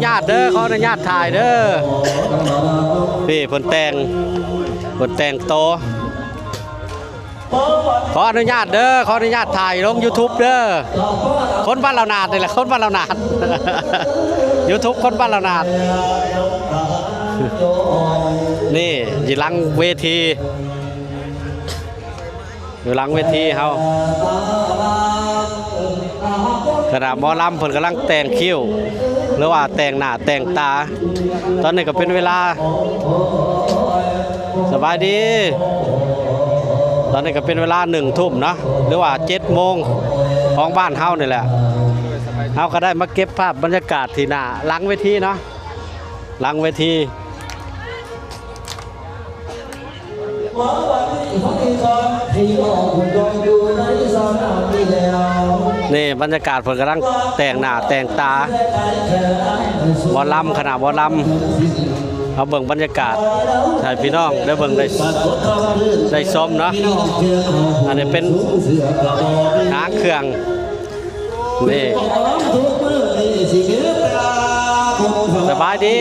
ญาตเด้อขออนุญาตถ่ายเด้อพี่เพิ่นแต่งโตขออนุญาตเด้อขออนุญาตถ่ายลง YouTube เด้อคนบ้านเรานาดนี่แหละคนบ้านเรานาด YouTube คนบ้านเรานาดนี่อยู่หลังเวทีเฮาขณะหมอลำเพิ่นกำลังแต่งคิ้วหรือว่าแต่งหน้าแต่งตาตอนนี้ก็เป็นเวลาสบายดีตอนนี้ก็เป็นเวลา1 ทุ่มเนาะหรือว่า7 โมงของบ้านเฮานี่แหละเฮาก็ได้มาเก็บภาพบรรยากาศที่หน้าหลังเวทีเนาะหลังเวทีนี่บรรยากาศเพิ่นกำลังแต่งหน้าแต่งตาหมอลำขณะหมอลำเอาเบิ่งบรรยากาศให้พี่น้องได้เบิ่งได้ชมเนาะอันนี้เป็นหางเครื่องนี่สบายดี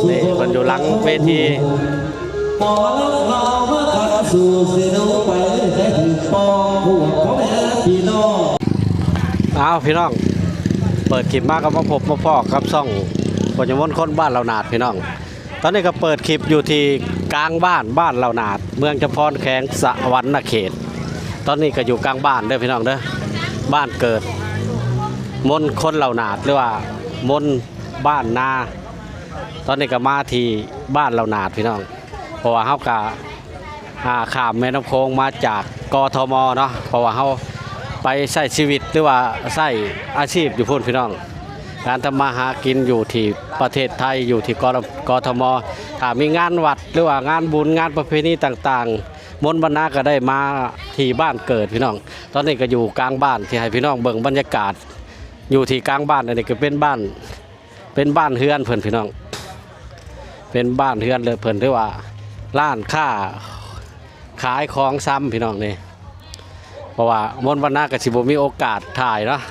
นี่มันอยู่หลังเวทีเอาพี่น้องเปิดคลิปมาก็มาพบมาพอกกับซ่องปัญญมนคนบ้านเรานาดพี่น้องตอนนี้ก็เปิดคลิปอยู่ที่กลางบ้านเรานาดเมืองจำพรแขงสะวรรณเขตตอนนี้ก็อยู่กลางบ้านเด้อพี่น้องเด้อบ้านเกิดมนคนเรานาดหรือว่ามนบ้านนาตอนนี้ก็มาที่บ้านเรานาดพี่น้องเพราะว่าเฮากะข้ามแม่น้ำโขงมาจากกทมเนาะเพราะว่าเฮาไปใช้ชีวิตหรือว่าใช้อาชีพอยู่พุ่นพี่น้องการทำมาหากินอยู่ที่ประเทศไทยอยู่ที่กทมถ้ามีงานวัดหรือว่างานบุญงานประเพณีต่างๆมนต์บรรณาก็ได้มาที่บ้านเกิดพี่น้องตอนนี้ก็อยู่กลางบ้านที่ให้พี่น้องเบิ่งบรรยากาศอยู่ที่กลางบ้านอันนี้ก็เป็นบ้านเฮือนเพิ่นพี่น้องเป็นบ้านเฮือนเลยเพิ่นหรือว่าร้านค้าขายของซ้ำพี่น้องนี่เพราะว่ามนต์บรรณาก็สิบ่มีโอกาสถ่ายเนาะ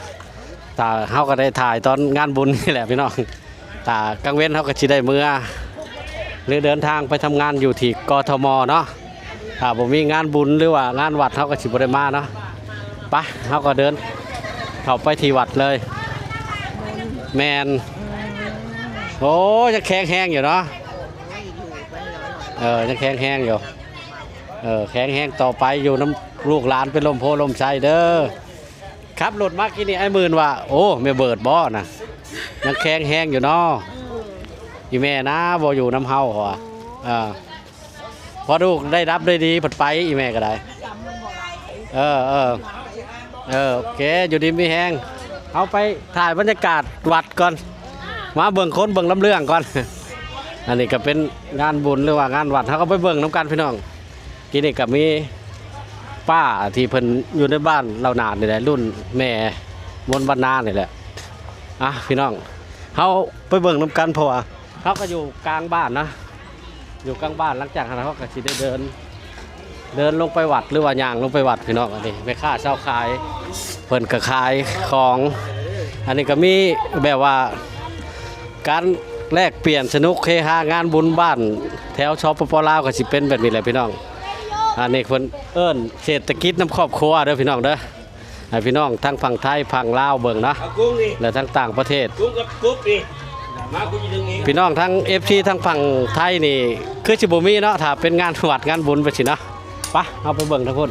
แต่เฮาก็ได้ถ่ายตอนงานบุญนี่แหละพี่น้องแต่กลางเว้นเฮาก็สิได้มื้อหรือเดินทางไปทำงานอยู่ที่กทมเนาะถ้าบ่มีงานบุญหรือว่างานวัดเฮาก็สิบ่ได้มาเนาะไปเฮาก็เดินเข้าไปที่วัดเลยแมนโอ้ยังแข็งแห้งอยู่เนาะยังแข็งแห้งอยู่แข็งแห้งต่อไปอยู่น้ำลูกหลานเป็นลมโพลมไส้เด้อครับรถมากินนี่ไอ้มื่นว่าโอ้แม่เบิดบ่อนะยังแข็งแห้งอยู่เนาะอีแม่นะบ่อยู่น้ำเฮาเหรอพอลูกได้รับได้ดีผัดไปอีแม่ก็ได้โอเคอยู่ดีมีแห้งเอาไปถ่ายบรรยากาศวัดก่อนมาเบิ่งคนเบิ่งลำเรื่องก่อนอันนี้ก็เป็นงานบุญหรือว่างานวัดเขาก็ไปเบิ่งน้ำกันพี่น้องกินนี่กับมีป้าที่เพิ่นอยู่ในบ้านเรานานนี่แหละรุ่นแม่มนต์บรรณานี่แหละพี่น้องเขาไปเบิ่งน้ำกันเพราะว่าเขาก็อยู่กลางบ้านนะอยู่กลางบ้านหลังจากนั้นเขาก็สิได้เดินลงไปวัดหรือว่าย่างลงไปวัดพี่น้องอันนี้ไปค่าเช่าขายเพิ่นก็ขายของอันนี้ก็มีแบบว่าการแลกเปลี่ยนสนุกเฮฮางานบุญบ้านแถวชอปปลาวก็สิเป็นแบบนี้แหละพี่น้องอันนี้เพิ่นเอิ้นเศรษฐกิจน้ำครอบครัวเด้อพี่น้องเด้อให้พี่น้องทั้งฝั่งไทยฝั่งลาวเบิ่งนะและทั้งต่างประเทศพี่น้องทั้ง FC ทั้งฝั่งไทยนี่คือสิบ่มีเนาะถ้าเป็นงานวัดงานบุญไปสิเนาะไปเอาไปเบิ่งทั้งคน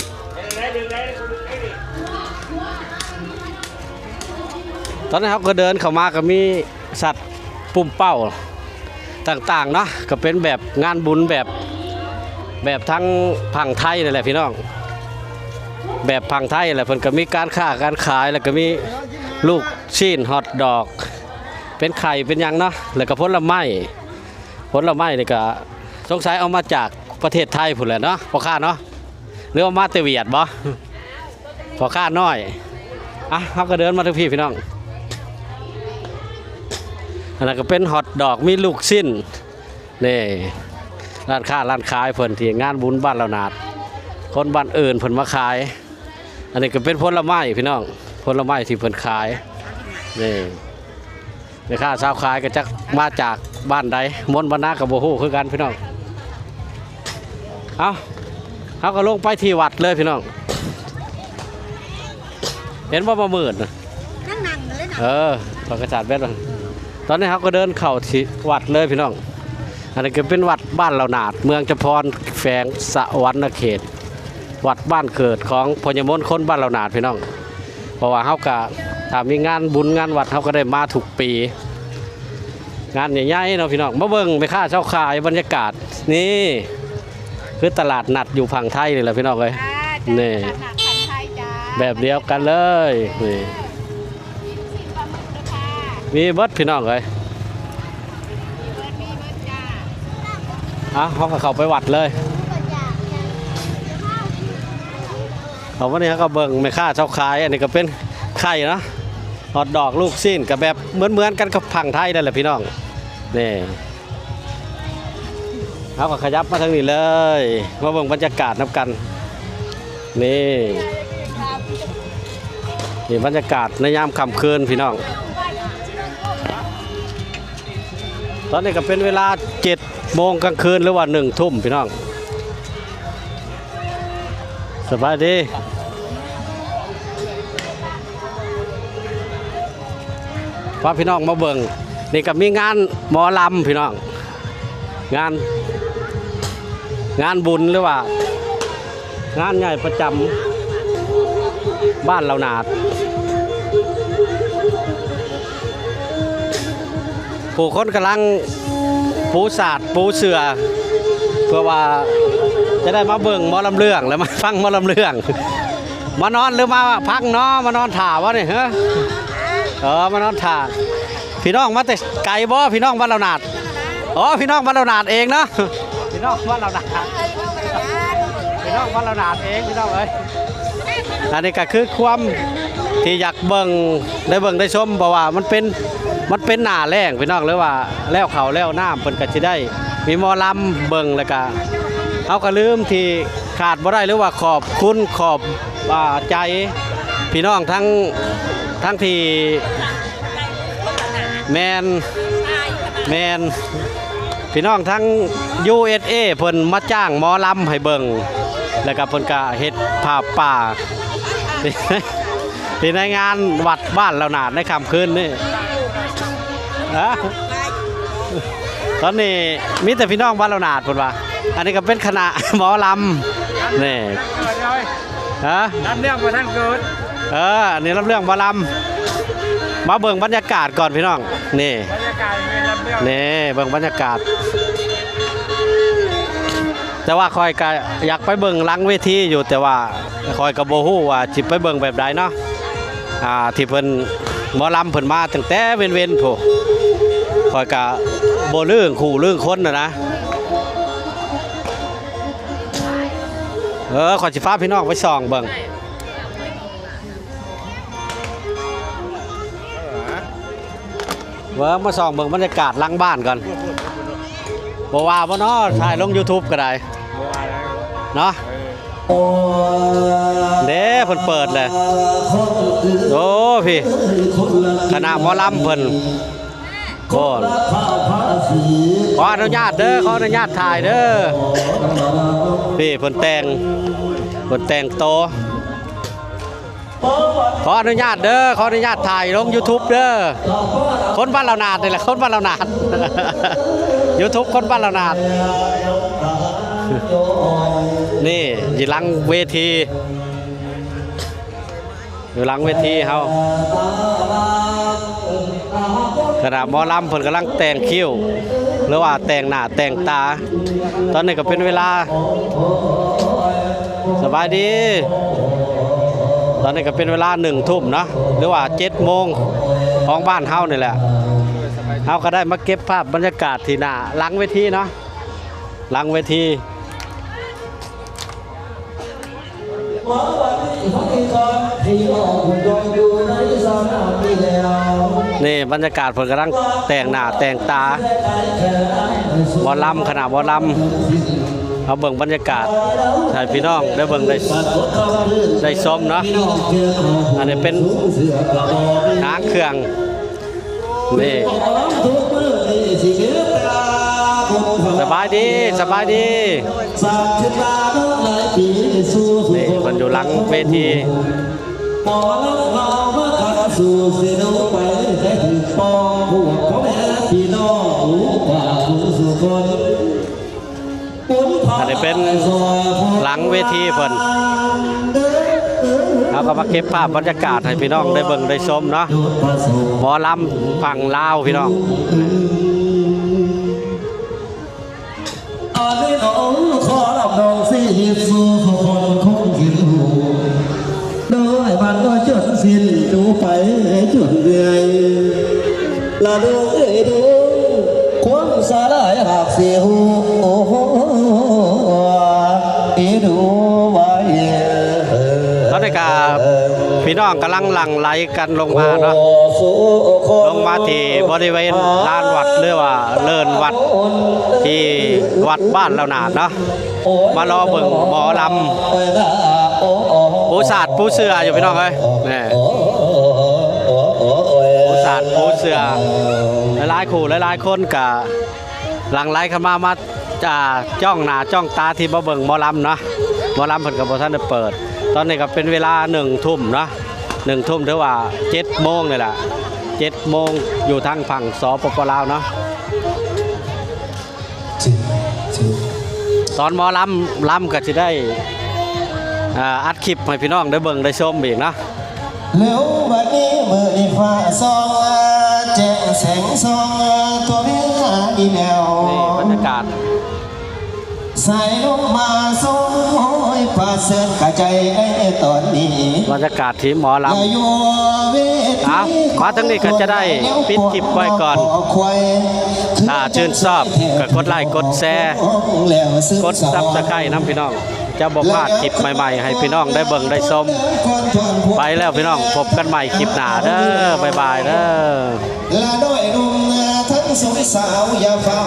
ตอนนี้เขาก็เดินเข้ามาก็มีสัตว์ปุ่มเป้าต่างๆเนาะก็เป็นแบบงานบุญแบบทั้งฝั่งไทยนี่แหละพี่น้องแบบฝั่งไทยแหละเพิ่นก็มีการค้าการขายแล้วก็มีลูกชิ้นฮอทดอกเป็นไข่เป็นยังเนาะแล้วก็ผลไม้นี่ก็สงสัยเอามาจากประเทศไทยพุ่นแหละเนาะพอค่าเนาะหรือเอามาแต่เวียดบ่พอค่าน้อยเขาก็เดินมาทุกพี่น้องอันนั้นก็เป็นฮอทดอกมีลูกชิ้นนี่ร้านค้าร้านขายเพิ่นที่งานบุญบ้านเรานาดคนบ้านอื่นเพิ่นมาขายอันนี้ก็เป็นผลไม้พี่น้องผลไม้ที่เพิ่นขาย นี่แม่ค้าสาวขายก็จะมาจากบ้านใดมนต์บรรณากับโบฮู้คือกันพี่น้องเขาก็ลงไปที่วัดเลยพี่น้องเห็นว่าประมืดนะนั่งเลยนะปากกระจาดเบ็ดตอนนี้เขาก็เดินเข้าที่วัดเลยพี่น้องอันนี้ก็เป็นวัดบ้านเหล่านาดเมืองจำพรแฝงสะวรรณเขตวัดบ้านเกิดของพญามนคนบ้านเหล่านาดพี่น้องเพราะว่าเขาก็ถ้ามีงานบุญงานวัดเขาก็ได้มาถูกปีงานใหญ่ๆเนาะพี่น้องมาเบิ่งไปค่าเช่าขายบรรยากาศนี่คือตลาดนัดอยู่ฝั่งไทยเลยแหละพี่น้องเลยนี่แบบเดียวกันเลยนี่มีเบิดพี่น้องเลยเขาก็เข้าไปวัดเลยเขาวันนี้เขาก็เบิ่งไม่ค่าเช่าขายอันนี้ก็เป็นไข่เนาะหอดดอกลูกซีนกับแบบเหมือนกันกับฝั่งไทยนั่นแหละพี่น้องนี่เขาก็ขยับมาทางนี้เลยมาเบิ่งบรรยากาศนับกันนี่บรรยากาศในยามค่ำคืนพี่น้องตอนนี้ก็เป็นเวลา7 โมงกลางคืนหรือว่า1 ทุ่มพี่น้องสบายดีพาพี่น้องมาเบิ่งนี่ก็มีงานหมอลำพี่น้องงานบุญหรือว่างานใหญ่ประจำบ้านเหล่านาดผู้คนกำลังปูศาสตร์ปูเสือเพื่อว่าจะได้มาเบิ่งหมอลำเรื่องแล้วมาฟังหมอลำเรื่องมานอนหรือมาพักเนาะมานอนถ่าวะเนี่ยมานอนถ่าพี่น้องมาแต่ไกลบ่พี่น้องบ้านเหล่านาดพี่น้องบ้านเหล่านาดเองเนาะพี่น้องบ้านเหล่านาดพี่น้องบ้านเหล่านาดเองพี่น้องเอ้ยอันนี้ก็คือความที่อยากเบิ่งได้ชมเพราะว่ามันเป็นหน้าแรงพี่น้องหรือว่าแล้วเขาแล้วน้ำเพิ่นก็สิได้มีหมอลำเบิ่งแล้วก็เอาก็ลืมที่ขาดบ่ได้หรือว่าขอบคุณขอบใจพี่น้องทั้งที่แมนพี่น้องทั้ง USA เพิ่นมาจ้างหมอลำให้เบิ่งแล้วก็เพิ่นก็เฮ็ดภาพป่าที่ในงานวัดบ้านเหล่านาดในค่ำคืนนี่ตอนนี้มีแต่พี่น้องบ้านเหล่านาดเพิ่นว่าอันนี้ก็เป็นคณะหมอลำนี่รับเรื่องมาท่านเกิดอันนี้รับเรื่องหมอลำมาเบิ่งบรรยากาศก่อนพี่น้องนี่บรรยากาศมีรับเรื่องเบิ่งบรรยากาศแต่ว่าคอยก็อยากไปเบิ่งหลังเวทีอยู่แต่ว่าคอยก็บ่ฮู้ว่าสิไปเบิ่งแบบใดเนาะที่เพิ่นหมอลำเพิ่นมาตั้งแต่เว้นๆโผคอยก็บ่เรื่องคู่เรื่องคนนะขอสิฟ้าพี่น้องไปส่องเบิ่งมาส่องเบิ่งบรรยากาศหลังบ้านก่อนบ่ว่าบ่เนาะถ่ายลง YouTube ก็ได้เนาะเด้เพิ่นเปิดเลยโอ้พี่คณะหมอลำเพิ่นขออนุญาตเด้อขออนุญาตถ่ายเด้อพี่เพิ่นแต่งโตขออนุญาตเด้อขออนุญาตถ่ายลง YouTube เด้อคนบ้านเหล่านาดนี่แหละคนบ้านเหล่านาด YouTube คนบ้านเหล่านาดนี่อยู่หลังเวทีเฮาขณะหมอลำเพิ่นกำลังแต่งคิ้วหรือว่าแต่งหน้าแต่งตาตอนนี้ก็เป็นเวลาสบายดีตอนนี้ก็เป็นเวลา1 ทุ่มเนาะหรือว่า7 โมงของบ้านเฮานี่แหละเฮาก็ได้มาเก็บภาพบรรยากาศที่หน้าหลังเวทีเนาะหลังเวทีนี่บรรยากาศเพิ่นกำลังแต่งหน้าแต่งตาหมอลำขณะหมอลำเอาเบิ่งบรรยากาศให้พี่น้องได้เบิ่งได้ชมเนาะอันนี้เป็นหางเครื่อง นี่สบายดีสบายดีนี่มันอยู่หลังเวที พอแล้วเรามาขันสู่เสียดูไปได้ถึงปองพวกพ่อแม่พี่น้องหูกว่าผู้สุคน อันนี้เป็นหลังเวทีเพิ่นเราก็มาเก็บภาพบรรยากาศให้พี่น้องได้เบิ่งได้ชมเนาะหมอลำฝั่งลาวพี่น้อง อันนี้น้องขอรับน้องสิหิบสู่คนคงกินหูโดยบ้านก็จนสิ้นดูไปจนเรื่อยละดูดูความสาลายหากเสียหูโอ้โหดูไว้ ตอนนี้ก็พี่น้องกำลังหลั่งไหลกันลงมาเนาะลงมาที่บริเวณลานวัดหรือว่าเลินวัดที่วัดบ้านเราหนาดเนาะมารอเบิ่งหมอลำปูศาสตร์ปูเสืออยู่พี่น้องเอ้ยนี่ปูศาสตร์ปูเสือหลายๆคู่หลายๆคนก็หลั่งไหลเข้ามาจะจ้องหน้าจ้องตาที่มาเบิ่งหมอลำเนาะหมอลำเพิ่นก็บ่ทันได้เปิดตอนนี้ก็เป็นเวลา1 ทุ่มเนาะ1 ทุ่มหรือว่า7 โมงนี่แหละ7 โมงอยู่ทางฝั่งสปปลาวเนาะตอนหมอลำก็จะได้อัดคลิปให้พี่น้องได้เบิ่งได้ชมอีกเนาะ เร็วบัดนี้มืออีฟ้าซองแจ้งแสงซองตัวเมียอีแมว นี่บรรยากาศ ใส่ลงมาส่งโอ้ยพาเสินกะใจไอ้ตอนนี้ บรรยากาศที่หมอลำ อยู่เวที มาทั้งนี้ก็จะได้ปิดคลิปไว้ก่อนถ้าชื่นชอบก็กดไลค์กดแชร์กดซับสไครต์น้ำพี่น้องจะบอกพลาดคลิปใหม่ๆให้พี่น้องได้เบิ่งได้ชมไปแล้วพี่น้องพบกันใหม่คลิปหน้าเด้อบ๊ายบายเด้อ ละด้วยนุ่มทั้งสองสาวอย่าเฝ้า